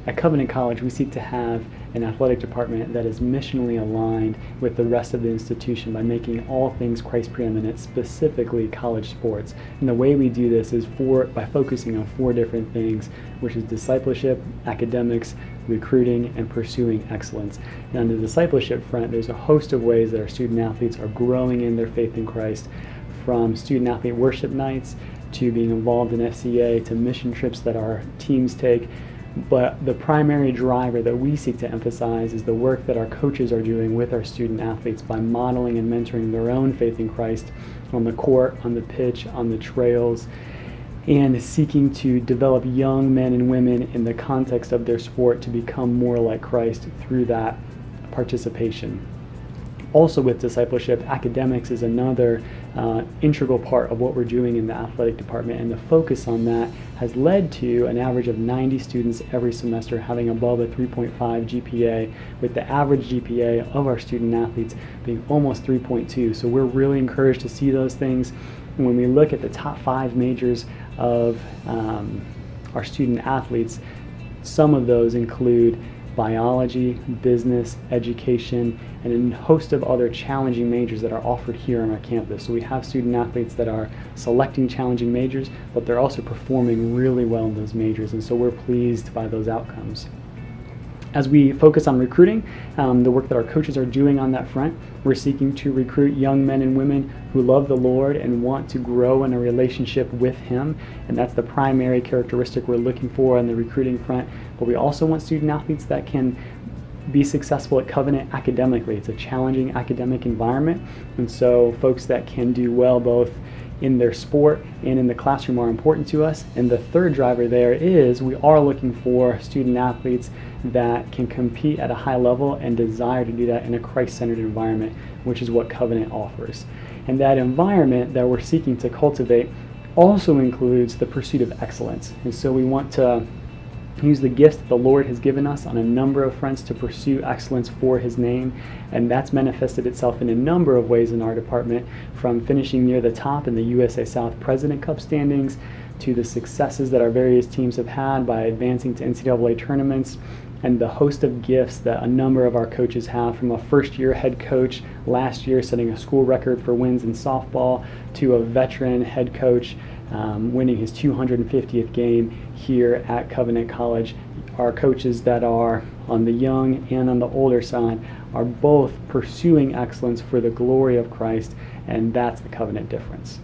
At Covenant College, we seek to have an athletic department that is missionally aligned with the rest of the institution by making all things Christ preeminent, specifically college sports. And the way we do this is by focusing on 4 different things, which is discipleship, academics, recruiting, and pursuing excellence. And on the discipleship front, there's a host of ways that our student athletes are growing in their faith in Christ, from student athlete worship nights to being involved in FCA to mission trips that our teams take. But the primary driver that we seek to emphasize is the work that our coaches are doing with our student athletes by modeling and mentoring their own faith in Christ on the court, on the pitch, on the trails, and seeking to develop young men and women in the context of their sport to become more like Christ through that participation. Also with discipleship, academics is another integral part of what we're doing in the athletic department, and the focus on that has led to an average of 90 students every semester having above a 3.5 GPA, with the average GPA of our student athletes being almost 3.2. So we're really encouraged to see those things. And when we look at the top 5 majors of our student athletes, some of those include biology, business, education, and a host of other challenging majors that are offered here on our campus. So we have student athletes that are selecting challenging majors, but they're also performing really well in those majors, and so we're pleased by those outcomes. As we focus on recruiting, the work that our coaches are doing on that front, we're seeking to recruit young men and women who love the Lord and want to grow in a relationship with Him, and that's the primary characteristic we're looking for on the recruiting front. But we also want student athletes that can be successful at Covenant academically. It's a challenging academic environment, and so folks that can do well both in their sport and in the classroom are important to us. And the third driver there is we are looking for student athletes that can compete at a high level and desire to do that in a Christ-centered environment, which is what Covenant offers. And that environment that we're seeking to cultivate also includes the pursuit of excellence. And so we want to use the gifts that the Lord has given us on a number of fronts to pursue excellence for His name, and that's manifested itself in a number of ways in our department, from finishing near the top in the USA South President Cup standings to the successes that our various teams have had by advancing to NCAA tournaments, and the host of gifts that a number of our coaches have, from a first-year head coach last year setting a school record for wins in softball to a veteran head coach winning his 250th game here at Covenant College. Our coaches that are on the young and on the older side are both pursuing excellence for the glory of Christ, and that's the Covenant difference.